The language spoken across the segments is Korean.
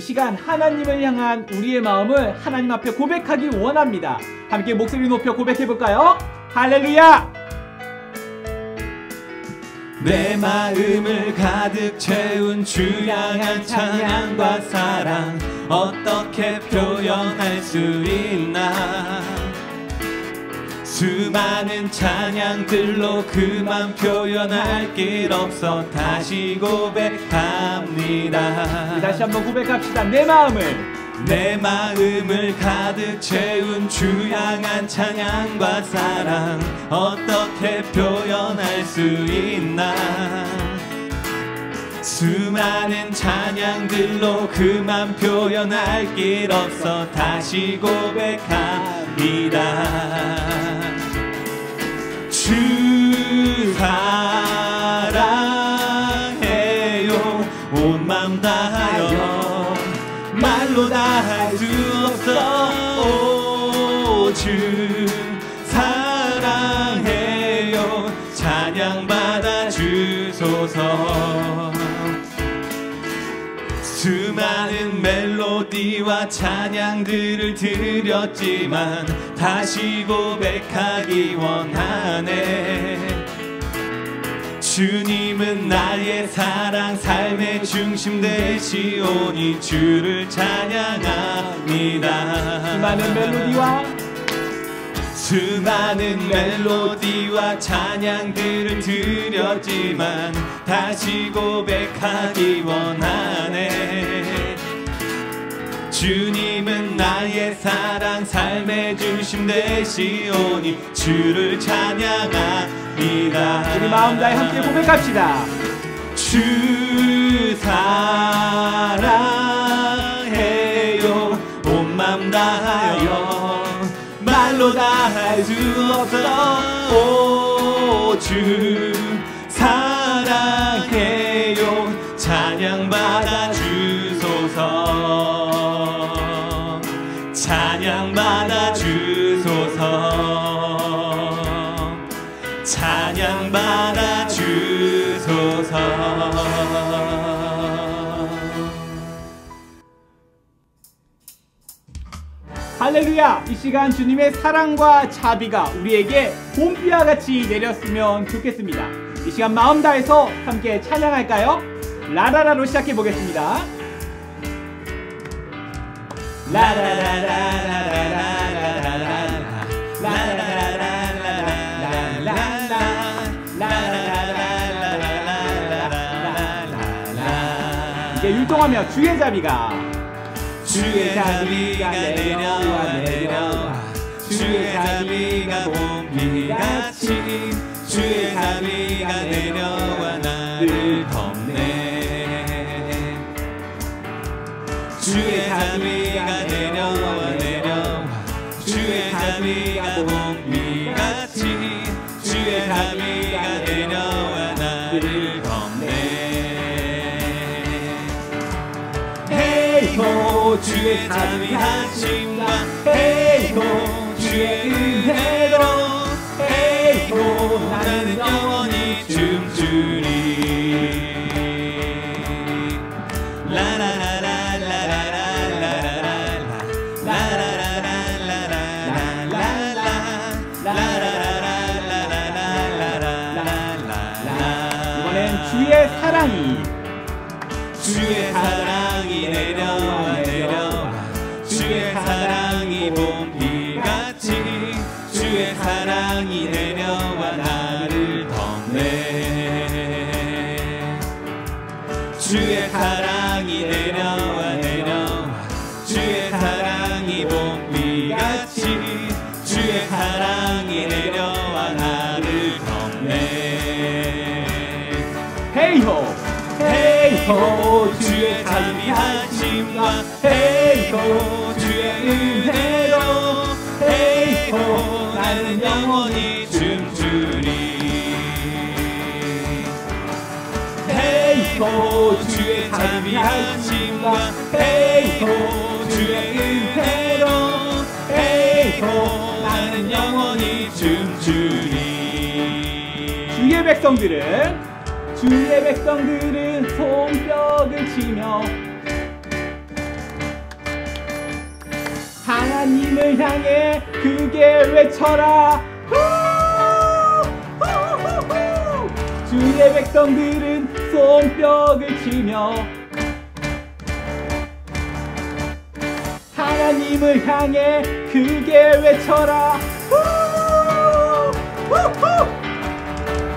시간 하나님을 향한 우리의 마음을 하나님 앞에 고백하기 원합니다. 함께 목소리 높여 고백해볼까요? 할렐루야! 내 마음을 가득 채운 주 향한 찬양과 사랑 어떻게 표현할 수 있나. 수많은 찬양들로 그만 표현할 길 없어 다시 고백합니다. 다시 한번 고백합시다. 내 마음을 가득 채운 주 향한 찬양과 사랑 어떻게 표현할 수 있나. 수많은 찬양들로 그만 표현할 길 없어 다시 고백합니다. 주 사랑해요 온 맘 다하여 말로 다 할 수 없어. 오, 주 사랑해요 찬양 받아 주소서. 수많은 멜로디와 찬양들을 드렸지만 다시 고백하기 원하네. 주님은 나의 사랑 삶의 중심 되시오니 주를 찬양합니다. 수많은 멜로디와 찬양들을 드렸지만 다시 고백하기 원하네. 주님은 나의 사랑 삶의 중심 되시오니 주를 찬양합니다. 우리 마음 다해 함께 고백합시다. 주 사랑해요 온 맘 다하여 말로 다 할 수 없어. 오, 주 사랑해요 찬양 받아 주소서. 찬양 받아 주소서. 찬양 받아 주소서. 할렐루야! 이 시간 주님의 사랑과 자비가 우리에게 봄비와 같이 내렸으면 좋겠습니다. 이 시간 마음 다해서 함께 찬양할까요? 라라라로 시작해 보겠습니다. 이제 율동하며 주의 자비가 내려와 주의 자비가 봄비같이 주의 자비가 내려와 나를 덮네. 주의 자비가 내려와 주의 자비가 봄비같이 주의 자비가 내려와 나를 덮네. 헤이호 주의 자비하심과 헤이호 주의 은혜로 헤이호 나는 영원히 춤추리. 이번엔 주의 사랑이 내려와 주의 사랑이 봄비같이 주의 사랑이 내려와 나를 덮네. 주의 사랑이 내려와 주의 사랑이 봄비같이 주의 사랑이 내려와 나를 덮네. 헤이호 주의 자비하심과 헤이호 주의 은혜로 헤이호 나는 영원히 춤추리. 헤이호 주의 자비하심과 헤이호 주의 은혜로 헤이호 나는 영원히 춤추리. 주의 백성들은 손뼉을 치며 하나님을 향해 크게 외쳐라. 주의 백성들은 손뼉을 치며 하나님을 향해 크게 외쳐라.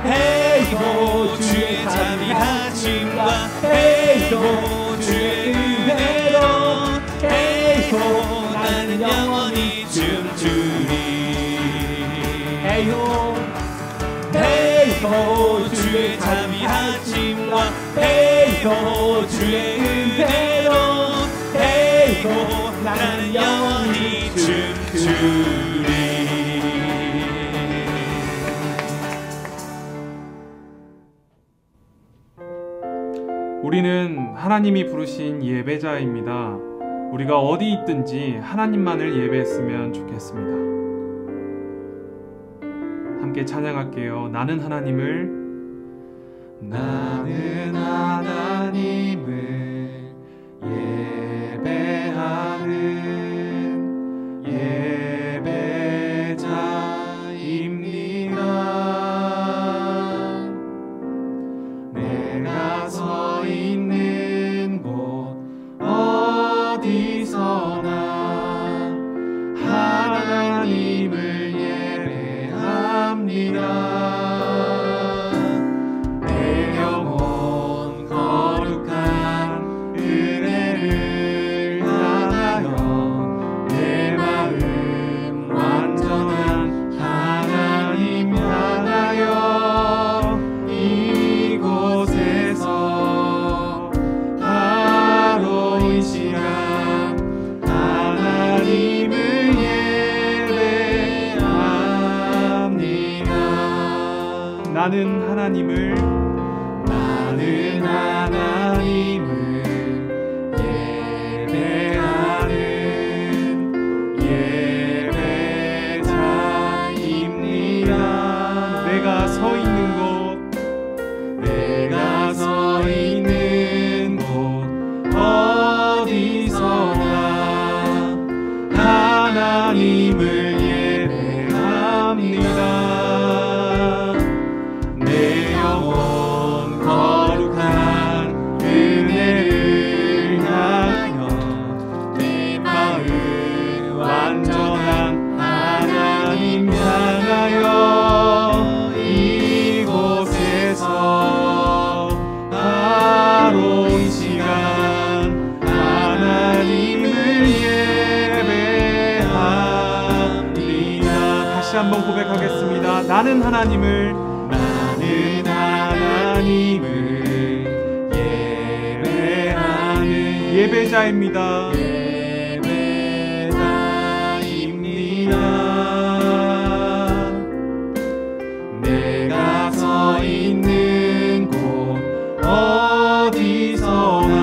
헤이호 주의 자비하심과 헤이호 주의 은혜로 헤이호 나는 영원히 춤추리. 헤이호 헤이호 주의 자비하심과 헤이호 주의 은혜로 헤이호 나는 영원히 춤추리. 우리는 하나님이 부르신 예배자입니다. 우리가 어디 있든지 하나님만을 예배했으면 좋겠습니다. 함께 찬양할게요. 나는 하나님을 예배하는 예배자입니다. 내가 서 있는 곳 어디서나 하나님을 예배합니다. 내 영혼 거룩한 은혜를 향하여 내 마음 완전한 하나님 향하여 이곳에서 바로 이 시간 하나님을 예배합니다. 나는 하나님을 예배하는 예배자입니다. 내가 서 있는 곳 어디서나 하나님을 예배합니다. 내 영혼 거룩한 은혜를 향하여 내 마음 완전한 하나님 향하여 이곳에서 바로 이 시간 하나님을 예배합니다. 다시 한번 고백하겠습니다. 나는 하나님을 예배하는 예배자입니다. 내가 서 있는 곳 어디서나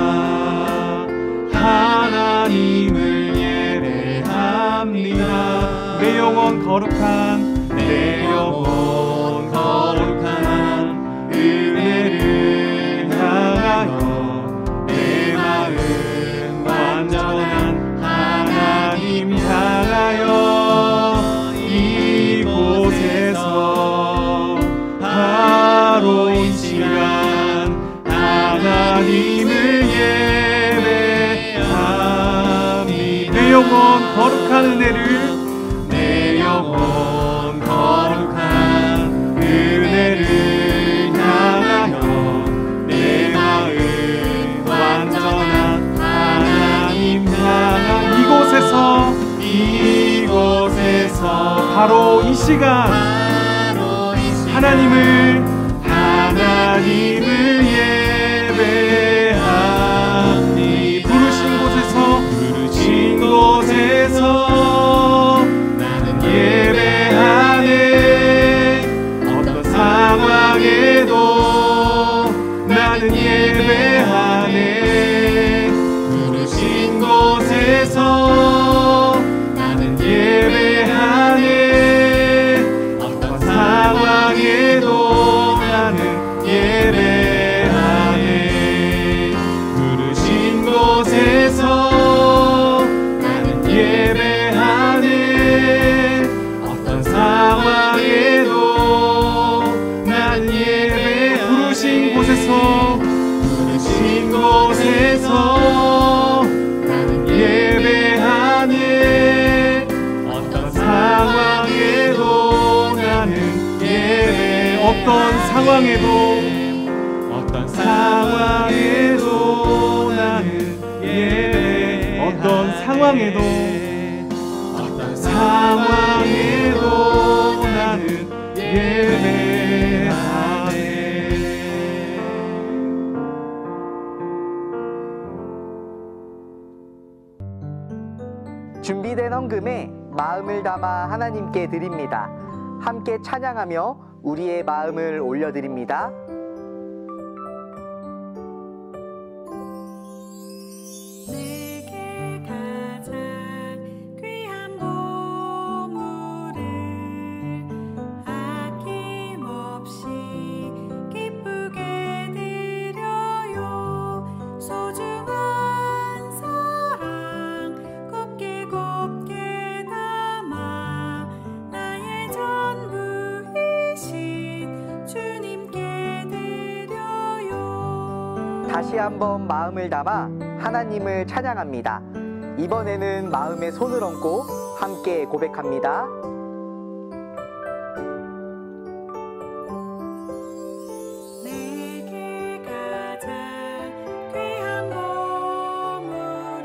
하나님을 예배합니다. 내 영혼 거룩한 은혜를 향하여 내 마음 완전한 하나님 향하여 이곳에서 바로 이 시간 하나님을 예배합니다. 내 영혼 거룩한 은혜를 향하여 내 마음 완전한 하나님 향하여 이곳에서 바로 이 시간 하나님을 예배하니 부르신 곳에서 나는 예배하네. 어떤 상황에도 나는 예배하네. 부르신 곳에서 나는 예배하네. 어떤 상황에도 나는 예배하네. 나는 예배하네. 어떤 상황에도 나는 예배. 어떤 상황에도 나는 예배. 어떤 상황에도 나는 예배하네. 준비된 헌금에 마음을 담아 하나님께 드립니다. 함께 찬양하며 우리의 마음을 올려드립니다. 내게 가장 귀한 보물을 아낌없이 기쁘게 드려요. 소중한 사랑 곱게 담아 나의 전부이신 주님께 드려요. 다시 한번 마음을 담아 하나님을 찬양합니다. 이번에는 마음에 손을 얹고 함께 고백합니다. 내게 가장 귀한 보물을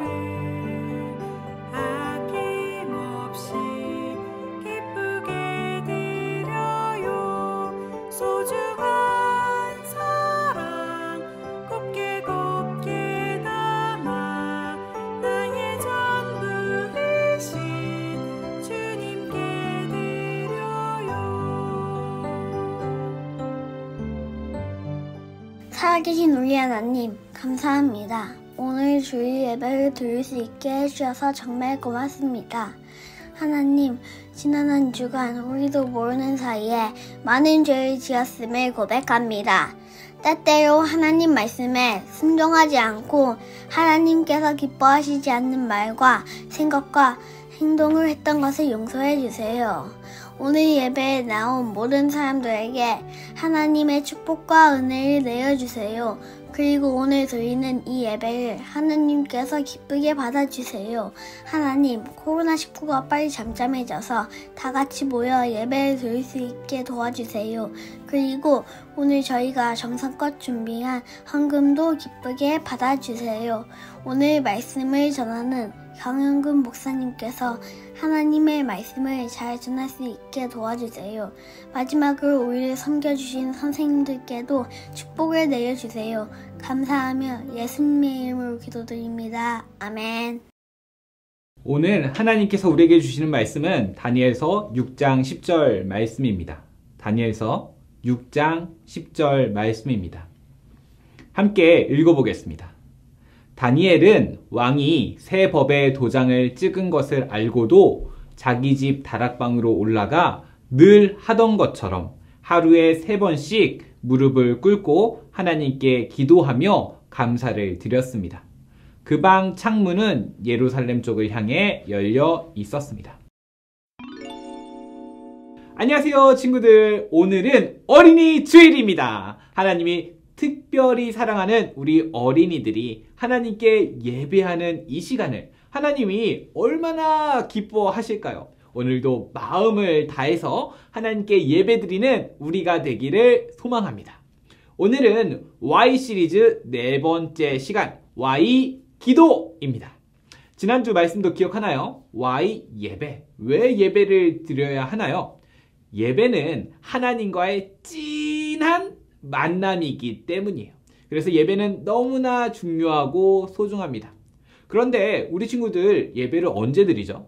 아낌없이 기쁘게 드려요. 소중한 사랑 곱게 담아 나의 전부이신 주님께 드려요. 살아계신 우리 하나님, 감사합니다. 오늘 주일 예배를 드릴 수 있게 해주셔서 정말 고맙습니다. 하나님, 지난 한 주간 우리도 모르는 사이에 많은 죄를 지었음을 고백합니다. 때때로 하나님 말씀에 순종하지 않고 하나님께서 기뻐하시지 않는 말과 생각과 행동을 했던 것을 용서해 주세요. 오늘 예배에 나온 모든 사람들에게 하나님의 축복과 은혜를 내려주세요. 그리고 오늘 드리는 이 예배를 하나님께서 기쁘게 받아주세요. 하나님, 코로나19가 빨리 잠잠해져서 다 같이 모여 예배를 드릴 수 있게 도와주세요. 그리고 오늘 저희가 정성껏 준비한 헌금도 기쁘게 받아주세요. 오늘 말씀을 전하는 강영근 목사님께서 하나님의 말씀을 잘 전할 수 있게 도와주세요. 마지막으로 우리를 섬겨주신 선생님들께도 축복을 내려주세요. 감사하며 예수님의 이름으로 기도드립니다. 아멘. 오늘 하나님께서 우리에게 주시는 말씀은 다니엘서 6장 10절 말씀입니다. 다니엘서 6장 10절 말씀입니다. 함께 읽어보겠습니다. 다니엘은 왕이 새 법의 도장을 찍은 것을 알고도 자기 집 다락방으로 올라가 늘 하던 것처럼 하루에 3번씩 무릎을 꿇고 하나님께 기도하며 감사를 드렸습니다. 그 방 창문은 예루살렘 쪽을 향해 열려 있었습니다. 안녕하세요 친구들. 오늘은 어린이 주일입니다. 하나님이 특별히 사랑하는 우리 어린이들이 하나님께 예배하는 이 시간을 하나님이 얼마나 기뻐하실까요? 오늘도 마음을 다해서 하나님께 예배드리는 우리가 되기를 소망합니다. 오늘은 Y 시리즈 4번째 시간 Y 기도입니다. 지난주 말씀도 기억하나요? Y 예배. 왜 예배를 드려야 하나요? 예배는 하나님과의 찐한 만남이기 때문이에요. 그래서 예배는 너무나 중요하고 소중합니다. 그런데 우리 친구들 예배를 언제 드리죠?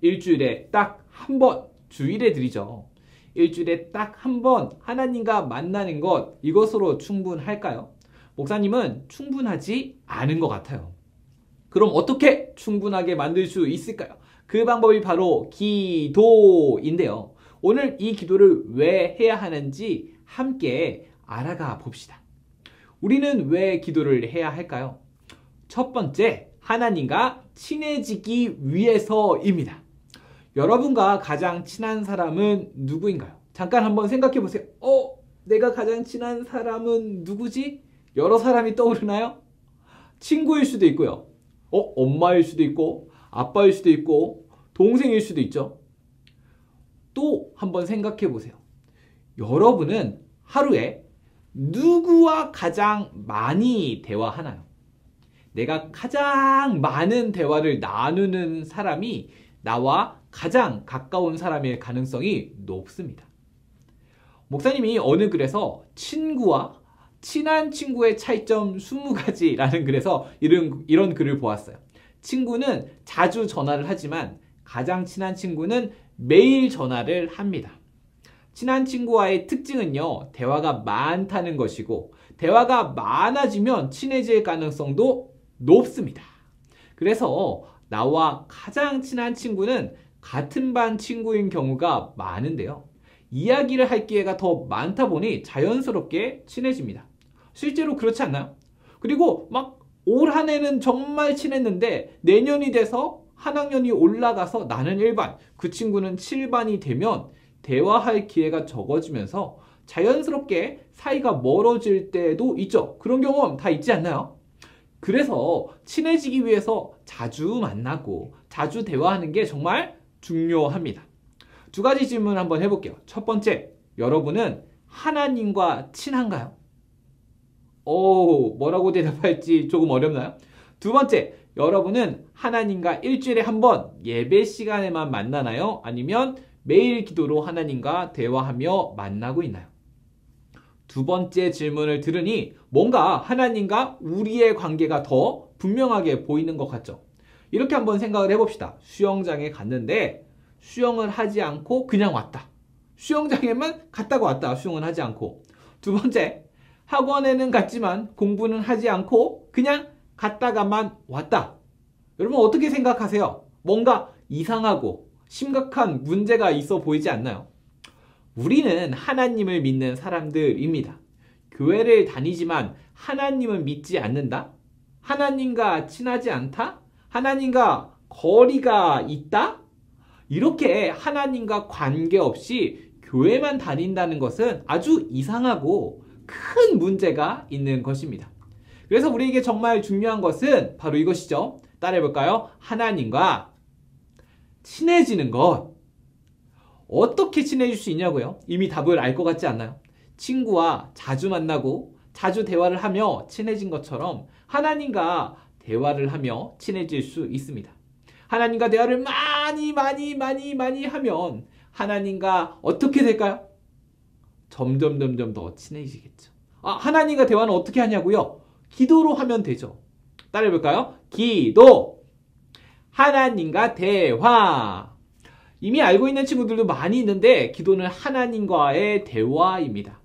일주일에 딱 한 번, 주일에 드리죠. 일주일에 딱 한 번 하나님과 만나는 것, 이것으로 충분할까요? 목사님은 충분하지 않은 것 같아요. 그럼 어떻게 충분하게 만들 수 있을까요? 그 방법이 바로 기도인데요. 오늘 이 기도를 왜 해야 하는지 함께 알아가 봅시다. 우리는 왜 기도를 해야 할까요? 첫 번째, 하나님과 친해지기 위해서입니다. 여러분과 가장 친한 사람은 누구인가요? 잠깐 한번 생각해 보세요. 내가 가장 친한 사람은 누구지? 여러 사람이 떠오르나요? 친구일 수도 있고요. 엄마일 수도 있고, 아빠일 수도 있고, 동생일 수도 있죠. 또 한번 생각해 보세요. 여러분은 하루에 누구와 가장 많이 대화하나요? 내가 가장 많은 대화를 나누는 사람이 나와 가장 가까운 사람일 가능성이 높습니다. 목사님이 어느 글에서 친구와 친한 친구의 차이점 20가지라는 글에서 이런 글을 보았어요. 친구는 자주 전화를 하지만 가장 친한 친구는 매일 전화를 합니다. 친한 친구와의 특징은요, 대화가 많다는 것이고, 대화가 많아지면 친해질 가능성도 높습니다. 그래서 나와 가장 친한 친구는 같은 반 친구인 경우가 많은데요. 이야기를 할 기회가 더 많다 보니 자연스럽게 친해집니다. 실제로 그렇지 않나요? 그리고 막 올 한 해는 정말 친했는데 내년이 돼서 한 학년이 올라가서 나는 1반, 그 친구는 7반이 되면 대화할 기회가 적어지면서 자연스럽게 사이가 멀어질 때도 있죠. 그런 경험 다 있지 않나요? 그래서 친해지기 위해서 자주 만나고 자주 대화하는 게 정말 중요합니다. 2가지 질문 한번 해볼게요. 첫 번째, 여러분은 하나님과 친한가요? 뭐라고 대답할지 조금 어렵나요? 2번째, 여러분은 하나님과 일주일에 한 번 예배 시간에만 만나나요? 아니면 매일 기도로 하나님과 대화하며 만나고 있나요? 2번째 질문을 들으니 뭔가 하나님과 우리의 관계가 더 분명하게 보이는 것 같죠? 이렇게 한번 생각을 해봅시다. 수영장에 갔는데 수영을 하지 않고 그냥 왔다. 수영장에만 갔다가 왔다. 수영은 하지 않고. 2번째, 학원에는 갔지만 공부는 하지 않고 그냥 갔다가만 왔다. 여러분 어떻게 생각하세요? 뭔가 이상하고 심각한 문제가 있어 보이지 않나요? 우리는 하나님을 믿는 사람들입니다. 교회를 다니지만 하나님은 믿지 않는다? 하나님과 친하지 않다? 하나님과 거리가 있다? 이렇게 하나님과 관계없이 교회만 다닌다는 것은 아주 이상하고 큰 문제가 있는 것입니다. 그래서 우리에게 정말 중요한 것은 바로 이것이죠. 따라해볼까요? 하나님과 친해지는 것. 어떻게 친해질 수 있냐고요? 이미 답을 알 것 같지 않나요? 친구와 자주 만나고 자주 대화를 하며 친해진 것처럼 하나님과 대화를 하며 친해질 수 있습니다. 하나님과 대화를 많이 하면 하나님과 어떻게 될까요? 점점 더 친해지겠죠. 하나님과 대화는 어떻게 하냐고요? 기도로 하면 되죠. 따라해볼까요? 기도, 하나님과 대화. 이미 알고 있는 친구들도 많이 있는데 기도는 하나님과의 대화입니다.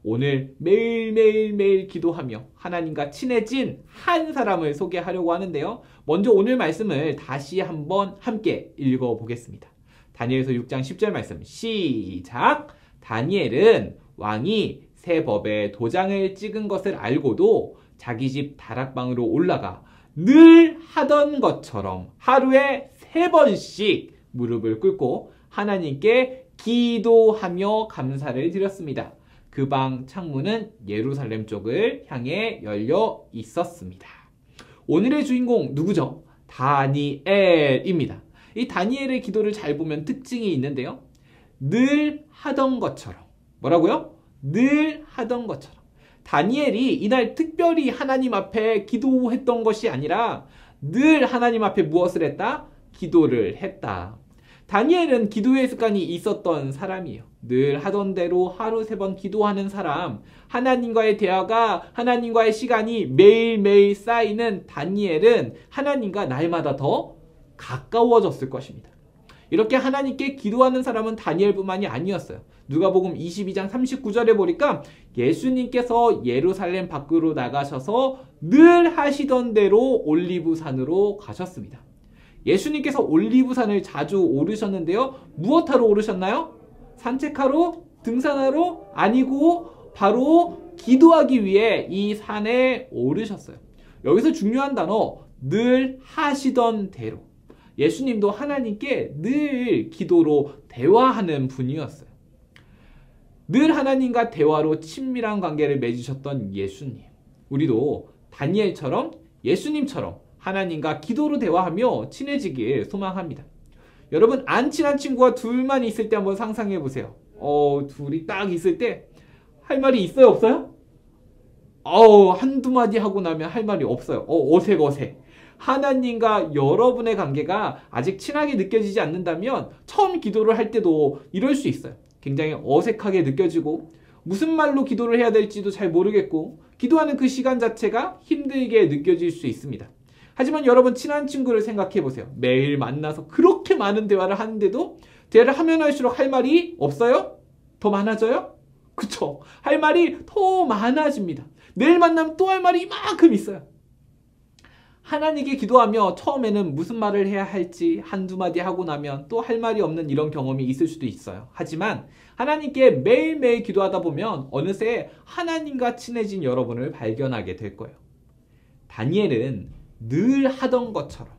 오늘 매일 기도하며 하나님과 친해진 한 사람을 소개하려고 하는데요. 먼저 오늘 말씀을 다시 한번 함께 읽어보겠습니다. 다니엘서 6장 10절 말씀 시작! 다니엘은 왕이 새 법에 도장을 찍은 것을 알고도 자기 집 다락방으로 올라가 늘 하던 것처럼 하루에 3번씩 무릎을 꿇고 하나님께 기도하며 감사를 드렸습니다. 그 방 창문은 예루살렘 쪽을 향해 열려 있었습니다. 오늘의 주인공 누구죠? 다니엘입니다. 이 다니엘의 기도를 잘 보면 특징이 있는데요. 늘 하던 것처럼. 뭐라고요? 늘 하던 것처럼. 다니엘이 이날 특별히 하나님 앞에 기도했던 것이 아니라 늘 하나님 앞에 무엇을 했다? 기도를 했다. 다니엘은 기도의 습관이 있었던 사람이에요. 늘 하던 대로 하루 3번 기도하는 사람, 하나님과의 대화가, 하나님과의 시간이 매일매일 쌓이는 다니엘은 하나님과 날마다 더 가까워졌을 것입니다. 이렇게 하나님께 기도하는 사람은 다니엘뿐만이 아니었어요. 누가복음 22장 39절에 보니까 예수님께서 예루살렘 밖으로 나가셔서 늘 하시던 대로 올리브산으로 가셨습니다. 예수님께서 올리브산을 자주 오르셨는데요. 무엇하러 오르셨나요? 산책하러? 등산하러? 아니고 바로 기도하기 위해 이 산에 오르셨어요. 여기서 중요한 단어, 늘 하시던 대로. 예수님도 하나님께 늘 기도로 대화하는 분이었어요. 늘 하나님과 대화로 친밀한 관계를 맺으셨던 예수님. 우리도 다니엘처럼 예수님처럼 하나님과 기도로 대화하며 친해지길 소망합니다. 여러분, 안 친한 친구가 둘만 있을 때 한번 상상해 보세요. 둘이 딱 있을 때 할 말이 있어요, 없어요? 한두 마디 하고 나면 할 말이 없어요. 어색. 하나님과 여러분의 관계가 아직 친하게 느껴지지 않는다면 처음 기도를 할 때도 이럴 수 있어요. 굉장히 어색하게 느껴지고 무슨 말로 기도를 해야 될지도 잘 모르겠고 기도하는 그 시간 자체가 힘들게 느껴질 수 있습니다. 하지만 여러분, 친한 친구를 생각해 보세요. 매일 만나서 그렇게 많은 대화를 하는데도 대화를 하면 할수록 할 말이 없어요? 더 많아져요? 그쵸? 할 말이 더 많아집니다. 내일 만나면 또 할 말이 이만큼 있어요. 하나님께 기도하며 처음에는 무슨 말을 해야 할지 한두 마디 하고 나면 또 할 말이 없는 이런 경험이 있을 수도 있어요. 하지만 하나님께 매일매일 기도하다 보면 어느새 하나님과 친해진 여러분을 발견하게 될 거예요. 다니엘은 늘 하던 것처럼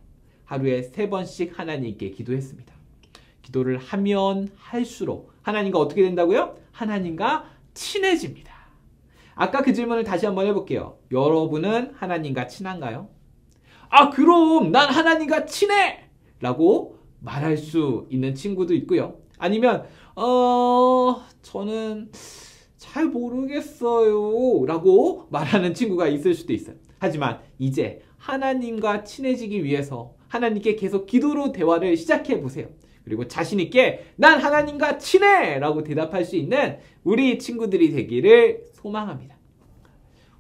하루에 3번씩 하나님께 기도했습니다. 기도를 하면 할수록 하나님과 어떻게 된다고요? 하나님과 친해집니다. 아까 그 질문을 다시 한번 해볼게요. 여러분은 하나님과 친한가요? 그럼 난 하나님과 친해! 라고 말할 수 있는 친구도 있고요. 아니면 저는 잘 모르겠어요 라고 말하는 친구가 있을 수도 있어요. 하지만 이제 하나님과 친해지기 위해서 하나님께 계속 기도로 대화를 시작해 보세요. 그리고 자신 있게 난 하나님과 친해! 라고 대답할 수 있는 우리 친구들이 되기를 소망합니다.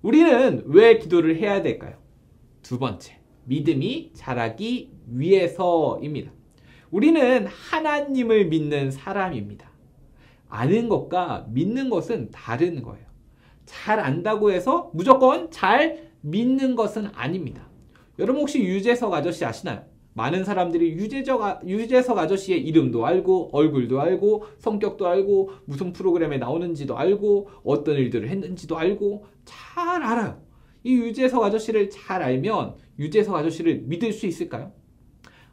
우리는 왜 기도를 해야 될까요? 두 번째, 믿음이 자라기 위해서입니다. 우리는 하나님을 믿는 사람입니다. 아는 것과 믿는 것은 다른 거예요. 잘 안다고 해서 무조건 잘 믿는 것은 아닙니다. 여러분, 혹시 유재석 아저씨 아시나요? 많은 사람들이 유재석 아저씨의 이름도 알고 얼굴도 알고 성격도 알고 무슨 프로그램에 나오는지도 알고 어떤 일들을 했는지도 알고 잘 알아요. 이 유재석 아저씨를 잘 알면 유재석 아저씨를 믿을 수 있을까요?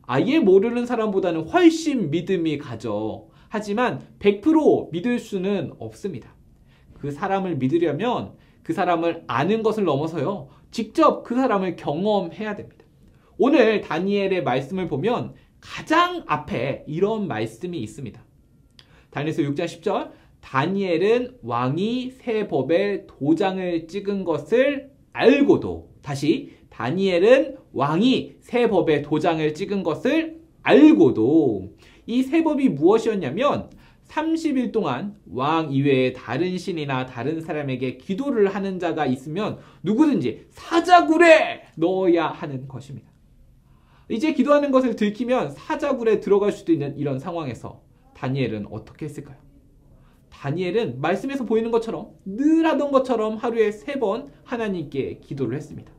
아예 모르는 사람보다는 훨씬 믿음이 가죠. 하지만 100% 믿을 수는 없습니다. 그 사람을 믿으려면 그 사람을 아는 것을 넘어서요, 직접 그 사람을 경험해야 됩니다. 오늘 다니엘의 말씀을 보면 가장 앞에 이런 말씀이 있습니다. 다니엘서 6장 10절, 다니엘은 왕이 새 법에 도장을 찍은 것을 알고도, 다시, 다니엘은 왕이 새 법에 도장을 찍은 것을 알고도, 이 새 법이 무엇이었냐면 30일 동안 왕 이외에 다른 신이나 다른 사람에게 기도를 하는 자가 있으면 누구든지 사자굴에 넣어야 하는 것입니다. 이제 기도하는 것을 들키면 사자굴에 들어갈 수도 있는 이런 상황에서 다니엘은 어떻게 했을까요? 다니엘은 말씀에서 보이는 것처럼 늘 하던 것처럼 하루에 3번 하나님께 기도를 했습니다.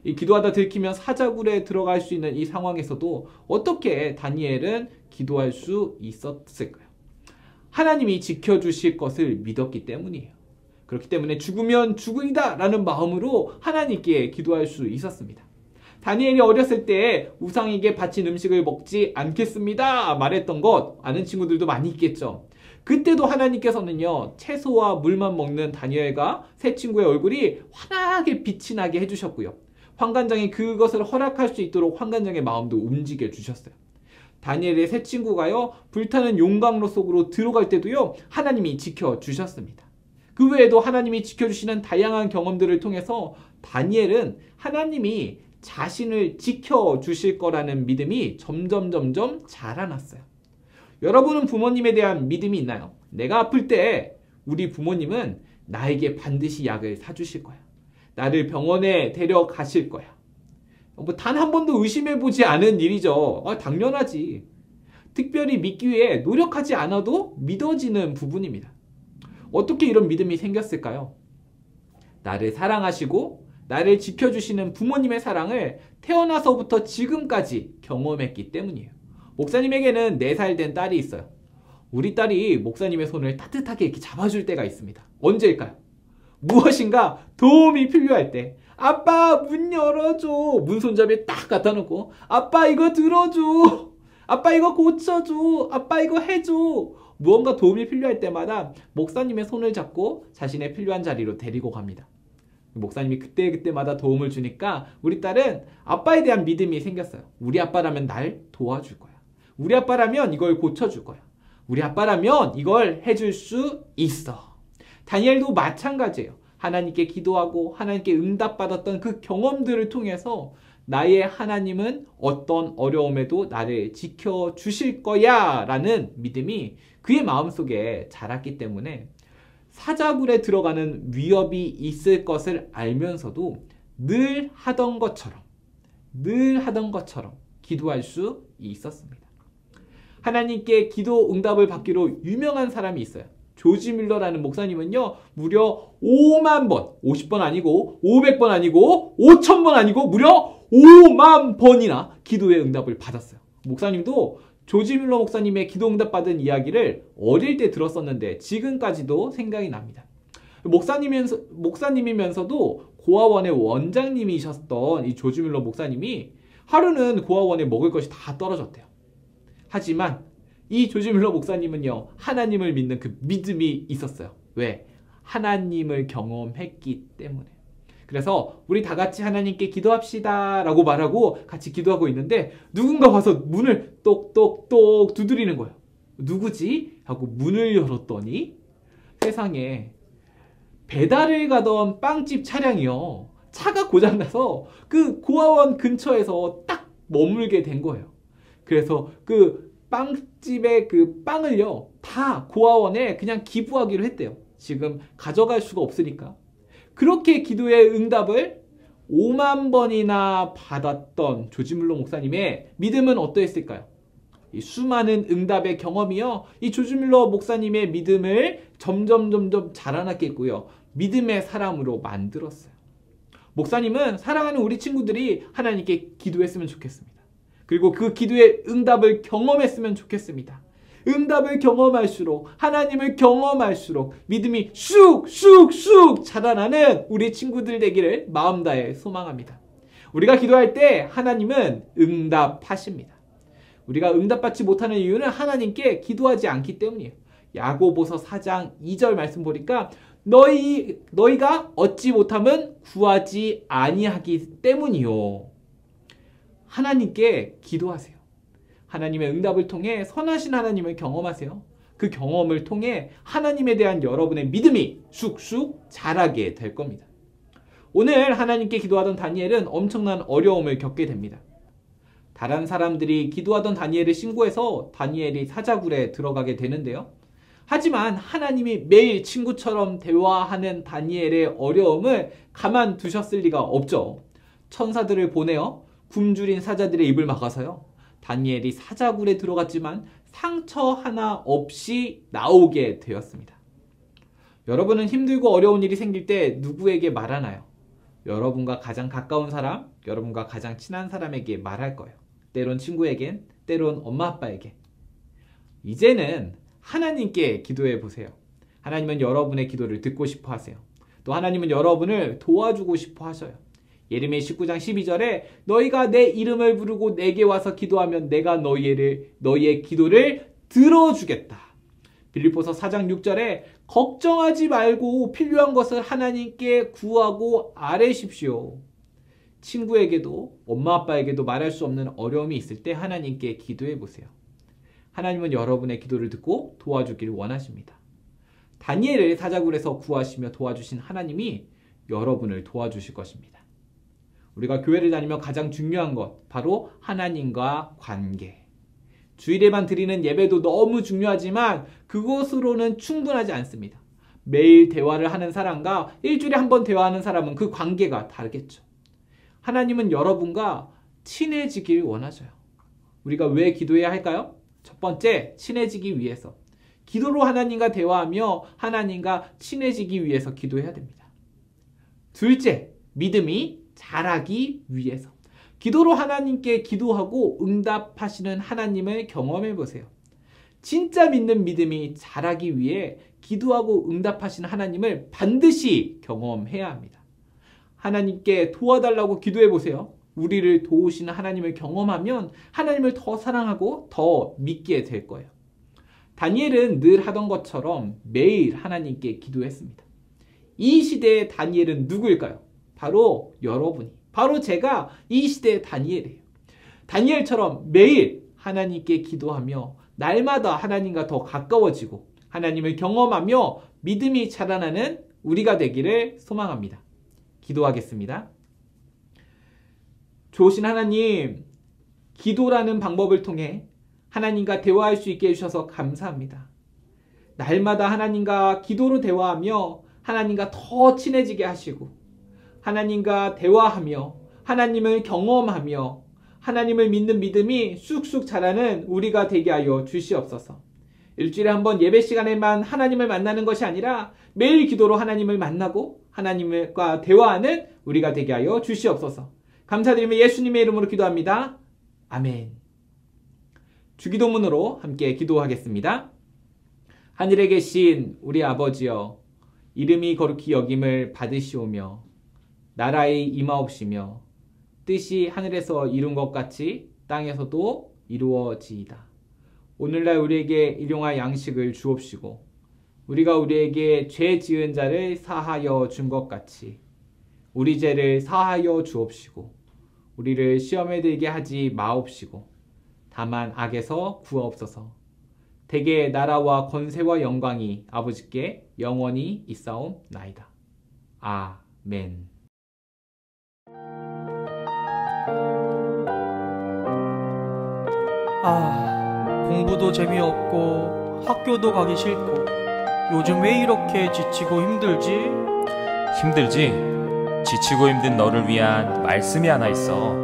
이 기도하다 들키면 사자굴에 들어갈 수 있는 이 상황에서도 어떻게 다니엘은 기도할 수 있었을까요? 하나님이 지켜주실 것을 믿었기 때문이에요. 그렇기 때문에 죽으면 죽으리다 라는 마음으로 하나님께 기도할 수 있었습니다. 다니엘이 어렸을 때 우상에게 바친 음식을 먹지 않겠습니다 말했던 것 아는 친구들도 많이 있겠죠. 그때도 하나님께서는요, 채소와 물만 먹는 다니엘과 새 친구의 얼굴이 환하게 빛이 나게 해주셨고요, 환관장이 그것을 허락할 수 있도록 환관장의 마음도 움직여 주셨어요. 다니엘의 새 친구가요, 불타는 용광로 속으로 들어갈 때도요, 하나님이 지켜주셨습니다. 그 외에도 하나님이 지켜주시는 다양한 경험들을 통해서 다니엘은 하나님이 자신을 지켜주실 거라는 믿음이 점점 자라났어요. 여러분은 부모님에 대한 믿음이 있나요? 내가 아플 때 우리 부모님은 나에게 반드시 약을 사주실 거야. 나를 병원에 데려가실 거야. 단 한 번도 의심해보지 않은 일이죠. 당연하지. 특별히 믿기 위해 노력하지 않아도 믿어지는 부분입니다. 어떻게 이런 믿음이 생겼을까요? 나를 사랑하시고 나를 지켜주시는 부모님의 사랑을 태어나서부터 지금까지 경험했기 때문이에요. 목사님에게는 4살 된 딸이 있어요. 우리 딸이 목사님의 손을 따뜻하게 이렇게 잡아줄 때가 있습니다. 언제일까요? 무엇인가 도움이 필요할 때, 아빠 문 열어줘, 문 손잡이에 딱 갖다 놓고, 아빠 이거 들어줘, 아빠 이거 고쳐줘, 아빠 이거 해줘. 무언가 도움이 필요할 때마다 목사님의 손을 잡고 자신의 필요한 자리로 데리고 갑니다. 목사님이 그때그때마다 도움을 주니까 우리 딸은 아빠에 대한 믿음이 생겼어요. 우리 아빠라면 날 도와줄 거야. 우리 아빠라면 이걸 고쳐줄 거야. 우리 아빠라면 이걸 해줄 수 있어. 다니엘도 마찬가지예요. 하나님께 기도하고 하나님께 응답받았던 그 경험들을 통해서 나의 하나님은 어떤 어려움에도 나를 지켜주실 거야 라는 믿음이 그의 마음속에 자랐기 때문에 사자굴에 들어가는 위협이 있을 것을 알면서도 늘 하던 것처럼 기도할 수 있었습니다. 하나님께 기도 응답을 받기로 유명한 사람이 있어요. 조지 뮬러라는 목사님은요, 무려 5만 번, 50번 아니고 500번 아니고 5000번 아니고 무려 5만 번이나 기도의 응답을 받았어요. 목사님도 조지 뮬러 목사님의 기도 응답 받은 이야기를 어릴 때 들었었는데 지금까지도 생각이 납니다. 목사님이면서도 고아원의 원장님이셨던 이 조지 뮬러 목사님이 하루는 고아원에 먹을 것이 다 떨어졌대요. 하지만 이 조지 뮬러 목사님은요, 하나님을 믿는 그 믿음이 있었어요. 왜? 하나님을 경험했기 때문에. 그래서 우리 다 같이 하나님께 기도합시다 라고 말하고 같이 기도하고 있는데 누군가 와서 문을 똑똑똑 두드리는 거예요. 누구지? 하고 문을 열었더니 세상에 배달을 가던 빵집 차량이요, 차가 고장나서 그 고아원 근처에서 딱 머물게 된 거예요. 그래서 그 빵집의 그 빵을요 다 고아원에 그냥 기부하기로 했대요. 지금 가져갈 수가 없으니까. 그렇게 기도의 응답을 5만 번이나 받았던 조지 뮬러 목사님의 믿음은 어떠했을까요? 이 수많은 응답의 경험이요, 이 조지 뮬러 목사님의 믿음을 점점 자라났겠고요, 믿음의 사람으로 만들었어요. 목사님은 사랑하는 우리 친구들이 하나님께 기도했으면 좋겠습니다. 그리고 그 기도의 응답을 경험했으면 좋겠습니다. 응답을 경험할수록, 하나님을 경험할수록 믿음이 쑥쑥쑥 자라나는 우리 친구들 되기를 마음 다해 소망합니다. 우리가 기도할 때 하나님은 응답하십니다. 우리가 응답받지 못하는 이유는 하나님께 기도하지 않기 때문이에요. 야고보서 4장 2절 말씀 보니까 너희가 얻지 못함은 구하지 아니하기 때문이요. 하나님께 기도하세요. 하나님의 응답을 통해 선하신 하나님을 경험하세요. 그 경험을 통해 하나님에 대한 여러분의 믿음이 쑥쑥 자라게 될 겁니다. 오늘 하나님께 기도하던 다니엘은 엄청난 어려움을 겪게 됩니다. 다른 사람들이 기도하던 다니엘을 신고해서 다니엘이 사자굴에 들어가게 되는데요. 하지만 하나님이 매일 친구처럼 대화하는 다니엘의 어려움을 가만두셨을 리가 없죠. 천사들을 보내어 굶주린 사자들의 입을 막아서요, 다니엘이 사자굴에 들어갔지만 상처 하나 없이 나오게 되었습니다. 여러분은 힘들고 어려운 일이 생길 때 누구에게 말하나요? 여러분과 가장 가까운 사람, 여러분과 가장 친한 사람에게 말할 거예요. 때론 친구에겐, 때론 엄마 아빠에게. 이제는 하나님께 기도해 보세요. 하나님은 여러분의 기도를 듣고 싶어 하세요. 또 하나님은 여러분을 도와주고 싶어 하셔요. 예레미야 19장 12절에 너희가 내 이름을 부르고 내게 와서 기도하면 내가 너희의 기도를 들어주겠다. 빌립보서 4장 6절에 걱정하지 말고 필요한 것을 하나님께 구하고 아뢰십시오. 친구에게도 엄마 아빠에게도 말할 수 없는 어려움이 있을 때 하나님께 기도해 보세요. 하나님은 여러분의 기도를 듣고 도와주기를 원하십니다. 다니엘을 사자굴에서 구하시며 도와주신 하나님이 여러분을 도와주실 것입니다. 우리가 교회를 다니며 가장 중요한 것, 바로 하나님과 관계. 주일에만 드리는 예배도 너무 중요하지만 그것으로는 충분하지 않습니다. 매일 대화를 하는 사람과 일주일에 한 번 대화하는 사람은 그 관계가 다르겠죠. 하나님은 여러분과 친해지길 원하셔요. 우리가 왜 기도해야 할까요? 첫 번째, 친해지기 위해서. 기도로 하나님과 대화하며 하나님과 친해지기 위해서 기도해야 됩니다. 둘째, 믿음이 자라기 위해서. 기도로 하나님께 기도하고 응답하시는 하나님을 경험해 보세요. 진짜 믿는 믿음이 자라기 위해 기도하고 응답하시는 하나님을 반드시 경험해야 합니다. 하나님께 도와달라고 기도해 보세요. 우리를 도우시는 하나님을 경험하면 하나님을 더 사랑하고 더 믿게 될 거예요. 다니엘은 늘 하던 것처럼 매일 하나님께 기도했습니다. 이 시대의 다니엘은 누구일까요? 바로 여러분이, 바로 제가 이 시대의 다니엘이에요. 다니엘처럼 매일 하나님께 기도하며 날마다 하나님과 더 가까워지고 하나님을 경험하며 믿음이 자라나는 우리가 되기를 소망합니다. 기도하겠습니다. 좋으신 하나님, 기도라는 방법을 통해 하나님과 대화할 수 있게 해주셔서 감사합니다. 날마다 하나님과 기도로 대화하며 하나님과 더 친해지게 하시고 하나님과 대화하며 하나님을 경험하며 하나님을 믿는 믿음이 쑥쑥 자라는 우리가 되게 하여 주시옵소서. 일주일에 한 번 예배 시간에만 하나님을 만나는 것이 아니라 매일 기도로 하나님을 만나고 하나님과 대화하는 우리가 되게 하여 주시옵소서. 감사드리며 예수님의 이름으로 기도합니다. 아멘. 주기도문으로 함께 기도하겠습니다. 하늘에 계신 우리 아버지여, 이름이 거룩히 여김을 받으시오며 나라의 임하옵시며 뜻이 하늘에서 이룬 것 같이 땅에서도 이루어지이다. 오늘날 우리에게 일용할 양식을 주옵시고 우리가 우리에게 죄 지은 자를 사하여 준 것 같이 우리 죄를 사하여 주옵시고 우리를 시험에 들게 하지 마옵시고 다만 악에서 구하옵소서. 대개 나라와 권세와 영광이 아버지께 영원히 있사옵나이다. 아멘. 공부도 재미없고 학교도 가기 싫고 요즘 왜 이렇게 지치고 힘들지? 힘들지? 지치고 힘든 너를 위한 말씀이 하나 있어.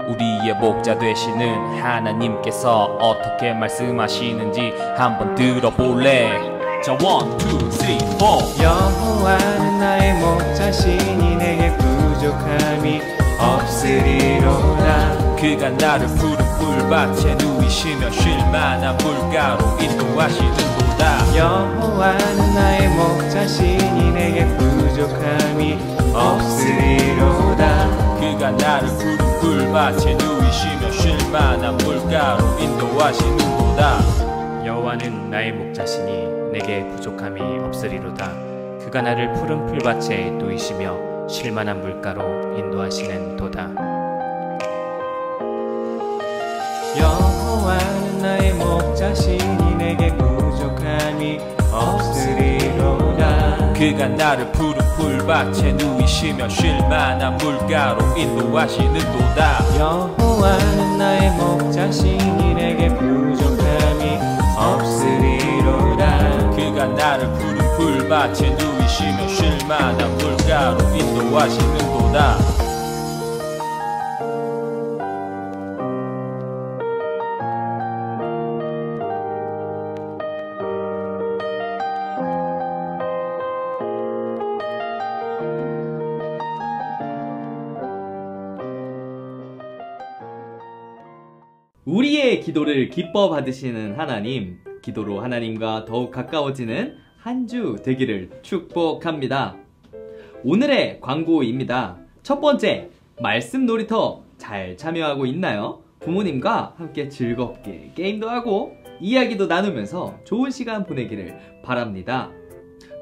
우리의 목자 되시는 하나님께서 어떻게 말씀하시는지 한번 들어볼래? 자, 1, 2, 3, 4. 여호와는 나의 목자시니 내게 부족함이 없으리로다. 그가 나를 푸른 풀밭에 누이시며 쉴만한 물가로 인도하시는도다. 여호와는 나의 목자시니 내게 부족함이 없으리로다. 그가 나를 푸른 풀밭에 누이시며 쉴만한 물가로 인도하시는도다. 여호와는 나의 목자시니 내게 부족함이 없으리로다. 그가 나를 푸른 풀밭에 누이시며 쉴만한 물가로 인도하시는도다. 여호와는 나의 목자시니 내게 부족함이 없으리로다. 그가 나를 푸른 풀밭에 누이시며 쉴만한 물가로 인도하시는도다. 여호와는 나의 목자시니 내게 부족함이 없으리로다. 그가 나를 푸른 풀밭에 누이시며 쉴만한 물가로 인도하시는도다. 우리의 기도를 기뻐 받으시는 하나님, 기도로 하나님과 더욱 가까워지는 한 주 되기를 축복합니다. 오늘의 광고입니다. 첫 번째, 말씀 놀이터 잘 참여하고 있나요? 부모님과 함께 즐겁게 게임도 하고 이야기도 나누면서 좋은 시간 보내기를 바랍니다.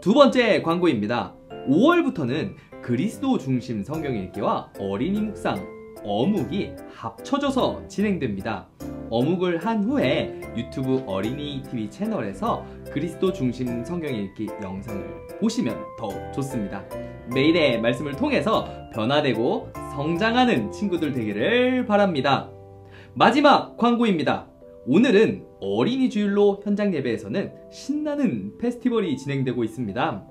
두 번째 광고입니다. 5월부터는 그리스도 중심 성경 읽기와 어린이 묵상, 어묵이 합쳐져서 진행됩니다. 어묵을 한 후에 유튜브 어린이 TV 채널에서 그리스도 중심 성경 읽기 영상을 보시면 더 좋습니다. 매일의 말씀을 통해서 변화되고 성장하는 친구들 되기를 바랍니다. 마지막 광고입니다. 오늘은 어린이 주일로 현장 예배에서는 신나는 페스티벌이 진행되고 있습니다.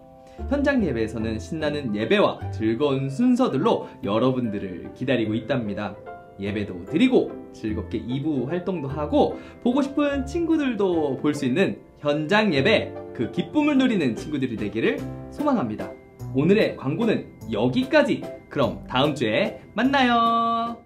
현장 예배에서는 신나는 예배와 즐거운 순서들로 여러분들을 기다리고 있답니다. 예배도 드리고 즐겁게 2부 활동도 하고 보고 싶은 친구들도 볼 수 있는 현장 예배, 그 기쁨을 누리는 친구들이 되기를 소망합니다. 오늘의 광고는 여기까지. 그럼 다음 주에 만나요.